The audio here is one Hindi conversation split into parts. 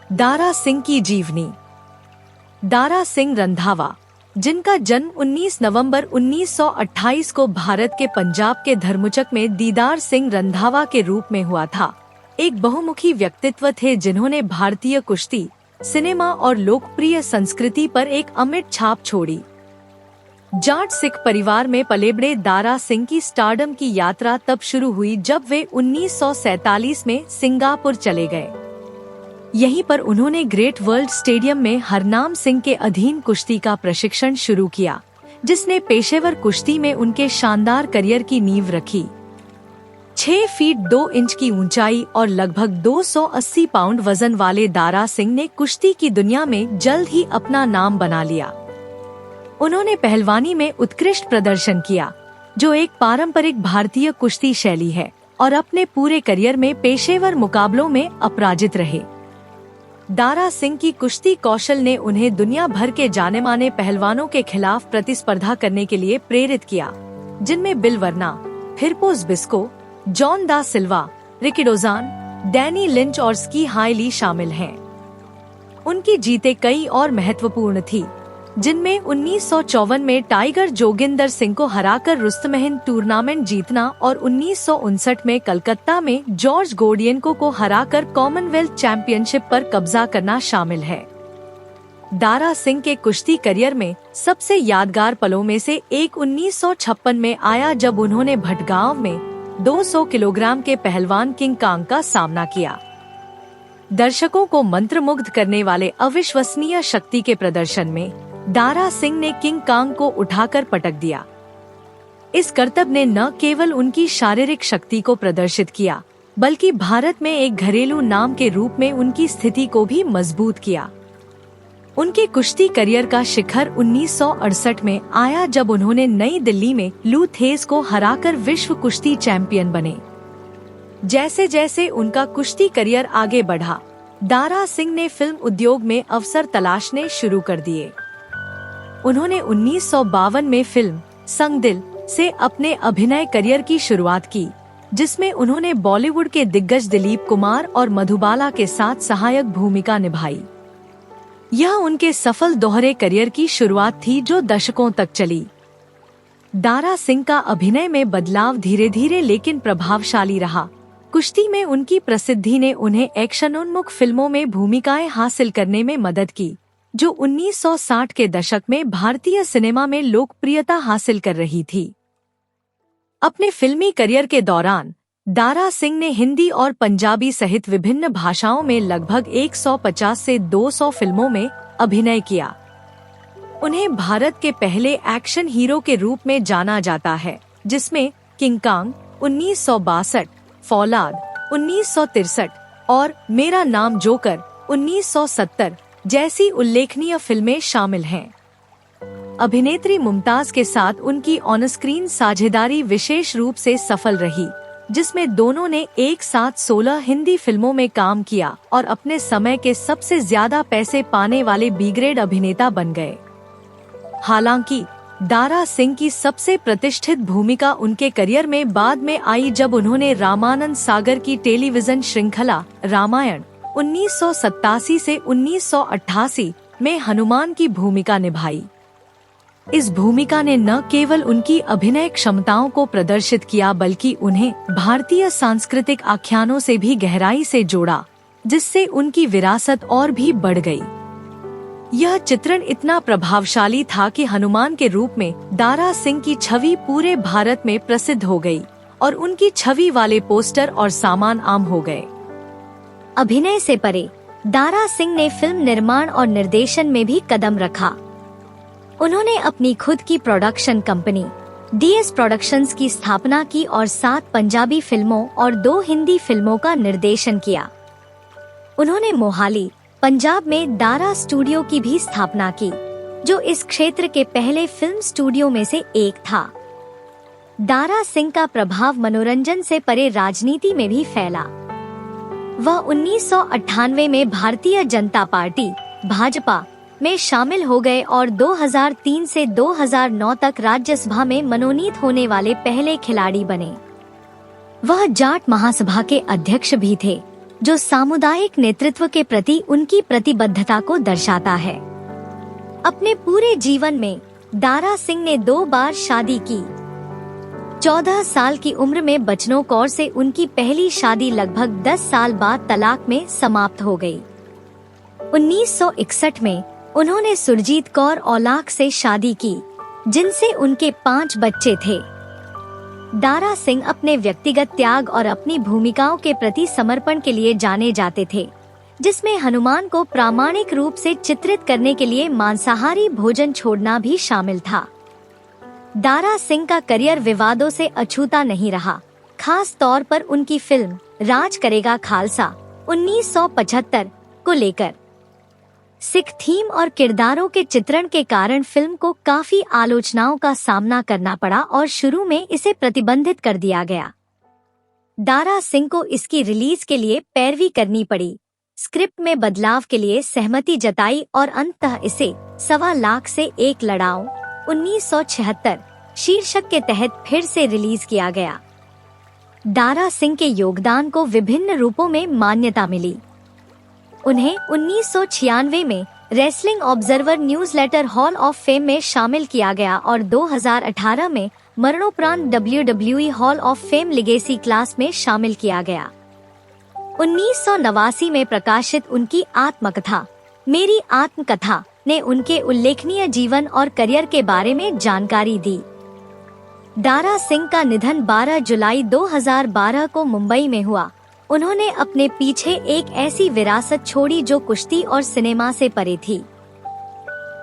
दारा सिंह की जीवनी। दारा सिंह रंधावा, जिनका जन्म 19 नवंबर 1928 को भारत के पंजाब के धर्मचक में दीदार सिंह रंधावा के रूप में हुआ था, एक बहुमुखी व्यक्तित्व थे जिन्होंने भारतीय कुश्ती, सिनेमा और लोकप्रिय संस्कृति पर एक अमिट छाप छोड़ी। जाट सिख परिवार में पले बड़े दारा सिंह की स्टारडम की यात्रा तब शुरू हुई जब वे 1947 में सिंगापुर चले गए। यहीं पर उन्होंने ग्रेट वर्ल्ड स्टेडियम में हरनाम सिंह के अधीन कुश्ती का प्रशिक्षण शुरू किया, जिसने पेशेवर कुश्ती में उनके शानदार करियर की नींव रखी। 6 फीट 2 इंच की ऊंचाई और लगभग 280 पाउंड वजन वाले दारा सिंह ने कुश्ती की दुनिया में जल्द ही अपना नाम बना लिया। उन्होंने पहलवानी में उत्कृष्ट प्रदर्शन किया, जो एक पारंपरिक भारतीय कुश्ती शैली है, और अपने पूरे करियर में पेशेवर मुकाबलों में अपराजित रहे। दारा सिंह की कुश्ती कौशल ने उन्हें दुनिया भर के जाने माने पहलवानों के खिलाफ प्रतिस्पर्धा करने के लिए प्रेरित किया, जिनमें बिल वर्ना, फिरपोज बिस्को, जॉन दा सिल्वा, रिकी डोजान, डैनी लिंच और स्की हाइली शामिल हैं। उनकी जीतें कई और महत्वपूर्ण थी, जिनमें 1954 में टाइगर जोगिंदर सिंह को हराकर रुस्तमहिंद टूर्नामेंट जीतना और 1959 में कलकत्ता में जॉर्ज गोडियनको को हराकर कॉमनवेल्थ चैंपियनशिप पर कब्जा करना शामिल है। दारा सिंह के कुश्ती करियर में सबसे यादगार पलों में से एक 1956 में आया, जब उन्होंने भटगांव में 200 किलोग्राम के पहलवान किंग कांग का सामना किया। दर्शकों को मंत्रमुग्ध करने वाले अविश्वसनीय शक्ति के प्रदर्शन में दारा सिंह ने किंग कांग को उठाकर पटक दिया। इस करतब ने न केवल उनकी शारीरिक शक्ति को प्रदर्शित किया, बल्कि भारत में एक घरेलू नाम के रूप में उनकी स्थिति को भी मजबूत किया। उनके कुश्ती करियर का शिखर 1968 में आया, जब उन्होंने नई दिल्ली में लू थेस को हराकर विश्व कुश्ती चैंपियन बने। जैसे जैसे उनका कुश्ती करियर आगे बढ़ा, दारा सिंह ने फिल्म उद्योग में अवसर तलाशने शुरू कर दिए। उन्होंने 1952 में फिल्म संग दिल से अपने अभिनय करियर की शुरुआत की, जिसमें उन्होंने बॉलीवुड के दिग्गज दिलीप कुमार और मधुबाला के साथ सहायक भूमिका निभाई। यह उनके सफल दोहरे करियर की शुरुआत थी, जो दशकों तक चली। दारा सिंह का अभिनय में बदलाव धीरे धीरे लेकिन प्रभावशाली रहा। कुश्ती में उनकी प्रसिद्धि ने उन्हें एक्शनोन्मुख फिल्मों में भूमिकाएं हासिल करने में मदद की, जो 1960 के दशक में भारतीय सिनेमा में लोकप्रियता हासिल कर रही थी। अपने फिल्मी करियर के दौरान दारा सिंह ने हिंदी और पंजाबी सहित विभिन्न भाषाओं में लगभग 150 से 200 फिल्मों में अभिनय किया। उन्हें भारत के पहले एक्शन हीरो के रूप में जाना जाता है, जिसमें किंग कांग 1962, फौलाद 1963 और मेरा नाम जोकर 1970 जैसी उल्लेखनीय फिल्में शामिल हैं। अभिनेत्री मुमताज के साथ उनकी ऑन स्क्रीन साझेदारी विशेष रूप से सफल रही, जिसमें दोनों ने एक साथ 16 हिंदी फिल्मों में काम किया और अपने समय के सबसे ज्यादा पैसे पाने वाले बी ग्रेड अभिनेता बन गए। हालांकि दारा सिंह की सबसे प्रतिष्ठित भूमिका उनके करियर में बाद में आई, जब उन्होंने रामानंद सागर की टेलीविजन श्रृंखला रामायण 1987 से 1988 में हनुमान की भूमिका निभाई। इस भूमिका ने न केवल उनकी अभिनय क्षमताओं को प्रदर्शित किया, बल्कि उन्हें भारतीय सांस्कृतिक आख्यानों से भी गहराई से जोड़ा, जिससे उनकी विरासत और भी बढ़ गई। यह चित्रण इतना प्रभावशाली था कि हनुमान के रूप में दारा सिंह की छवि पूरे भारत में प्रसिद्ध हो गई और उनकी छवि वाले पोस्टर और सामान आम हो गए। अभिनय से परे दारा सिंह ने फिल्म निर्माण और निर्देशन में भी कदम रखा। उन्होंने अपनी खुद की प्रोडक्शन कंपनी DS प्रोडक्शंस की स्थापना की और 7 पंजाबी फिल्मों और 2 हिंदी फिल्मों का निर्देशन किया। उन्होंने मोहाली, पंजाब में दारा स्टूडियो की भी स्थापना की, जो इस क्षेत्र के पहले फिल्म स्टूडियो में से एक था। दारा सिंह का प्रभाव मनोरंजन से परे राजनीति में भी फैला। वह 1998 में भारतीय जनता पार्टी भाजपा में शामिल हो गए और 2003 से 2009 तक राज्यसभा में मनोनीत होने वाले पहले खिलाड़ी बने। वह जाट महासभा के अध्यक्ष भी थे जो सामुदायिक नेतृत्व के प्रति उनकी प्रतिबद्धता को दर्शाता है। अपने पूरे जीवन में दारा सिंह ने 2 बार शादी की। 14 साल की उम्र में बचनों कौर से उनकी पहली शादी लगभग 10 साल बाद तलाक में समाप्त हो गई। 1961 में उन्होंने सुरजीत कौर औलाख से शादी की, जिनसे उनके 5 बच्चे थे। दारा सिंह अपने व्यक्तिगत त्याग और अपनी भूमिकाओं के प्रति समर्पण के लिए जाने जाते थे, जिसमें हनुमान को प्रामाणिक रूप से चित्रित करने के लिए मांसाहारी भोजन छोड़ना भी शामिल था। दारा सिंह का करियर विवादों से अछूता नहीं रहा, खास तौर पर उनकी फिल्म राज करेगा खालसा 1975 को लेकर। सिख थीम और किरदारों के चित्रण के कारण फिल्म को काफी आलोचनाओं का सामना करना पड़ा और शुरू में इसे प्रतिबंधित कर दिया गया। दारा सिंह को इसकी रिलीज के लिए पैरवी करनी पड़ी, स्क्रिप्ट में बदलाव के लिए सहमति जताई और अंततः इसे 1.25 लाख से 1 लड़ाओ 1976 शीर्षक के तहत फिर से रिलीज किया गया। दारा सिंह के योगदान को विभिन्न रूपों में मान्यता मिली। उन्हें 1996 में wrestling observer newsletter hall of fame में शामिल किया गया और 2018 में मरणोपरांत WWE hall of fame legacy class में शामिल किया गया। 1989 में प्रकाशित उनकी आत्मकथा मेरी आत्मकथा ने उनके उल्लेखनीय जीवन और करियर के बारे में जानकारी दी। दारा सिंह का निधन 12 जुलाई 2012 को मुंबई में हुआ। उन्होंने अपने पीछे एक ऐसी विरासत छोड़ी जो कुश्ती और सिनेमा से परे थी।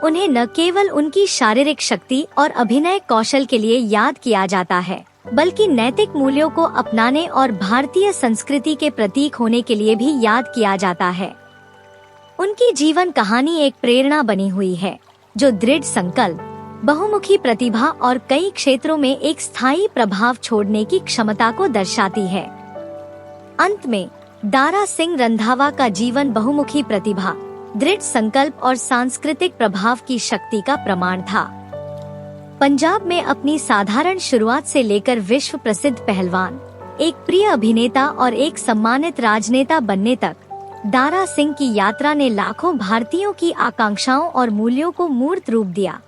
उन्हें न केवल उनकी शारीरिक शक्ति और अभिनय कौशल के लिए याद किया जाता है, बल्कि नैतिक मूल्यों को अपनाने और भारतीय संस्कृति के प्रतीक होने के लिए भी याद किया जाता है। उनकी जीवन कहानी एक प्रेरणा बनी हुई है, जो दृढ़ संकल्प, बहुमुखी प्रतिभा और कई क्षेत्रों में एक स्थायी प्रभाव छोड़ने की क्षमता को दर्शाती है। अंत में दारा सिंह रंधावा का जीवन बहुमुखी प्रतिभा, दृढ़ संकल्प और सांस्कृतिक प्रभाव की शक्ति का प्रमाण था। पंजाब में अपनी साधारण शुरुआत से लेकर विश्व प्रसिद्ध पहलवान, एक प्रिय अभिनेता और एक सम्मानित राजनेता बनने तक, दारा सिंह की यात्रा ने लाखों भारतीयों की आकांक्षाओं और मूल्यों को मूर्त रूप दिया।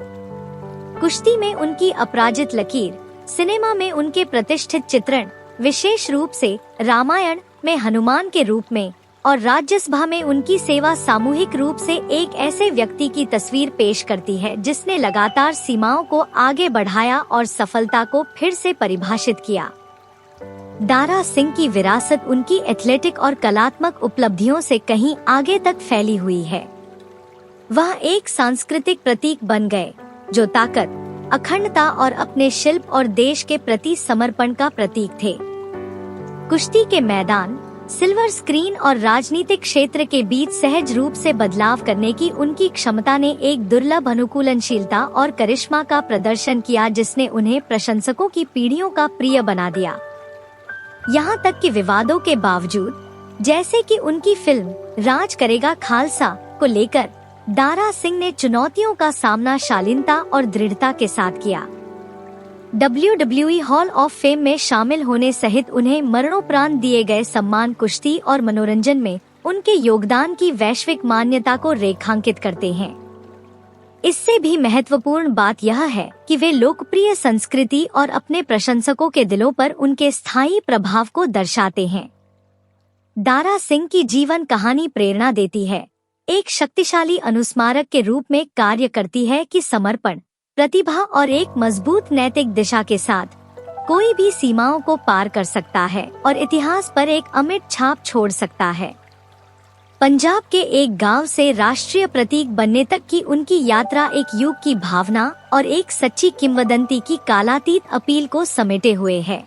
कुश्ती में उनकी अपराजित लकीर, सिनेमा में उनके प्रतिष्ठित चित्रण, विशेष रूप से रामायण में हनुमान के रूप में, और राज्यसभा में उनकी सेवा सामूहिक रूप से एक ऐसे व्यक्ति की तस्वीर पेश करती है जिसने लगातार सीमाओं को आगे बढ़ाया और सफलता को फिर से परिभाषित किया। दारा सिंह की विरासत उनकी एथलेटिक और कलात्मक उपलब्धियों से कहीं आगे तक फैली हुई है। वह एक सांस्कृतिक प्रतीक बन गए जो ताकत, अखंडता और अपने शिल्प और देश के प्रति समर्पण का प्रतीक थे। कुश्ती के मैदान, सिल्वर स्क्रीन और राजनीतिक क्षेत्र के बीच सहज रूप से बदलाव करने की उनकी क्षमता ने एक दुर्लभ अनुकूलनशीलता और करिश्मा का प्रदर्शन किया जिसने उन्हें प्रशंसकों की पीढ़ियों का प्रिय बना दिया। यहाँ तक कि विवादों के बावजूद, जैसे कि उनकी फिल्म राज करेगा खालसा को लेकर, दारा सिंह ने चुनौतियों का सामना शालीनता और दृढ़ता के साथ किया। WWE हॉल ऑफ फेम में शामिल होने सहित उन्हें मरणोपरांत दिए गए सम्मान कुश्ती और मनोरंजन में उनके योगदान की वैश्विक मान्यता को रेखांकित करते हैं। इससे भी महत्वपूर्ण बात यह है कि वे लोकप्रिय संस्कृति और अपने प्रशंसकों के दिलों पर उनके स्थायी प्रभाव को दर्शाते हैं। दारा सिंह की जीवन कहानी प्रेरणा देती है, एक शक्तिशाली अनुस्मारक के रूप में कार्य करती है कि समर्पण, प्रतिभा और एक मजबूत नैतिक दिशा के साथ कोई भी सीमाओं को पार कर सकता है और इतिहास पर एक अमिट छाप छोड़ सकता है। पंजाब के एक गांव से राष्ट्रीय प्रतीक बनने तक की उनकी यात्रा एक युग की भावना और एक सच्ची किंवदंती की कालातीत अपील को समेटे हुए है।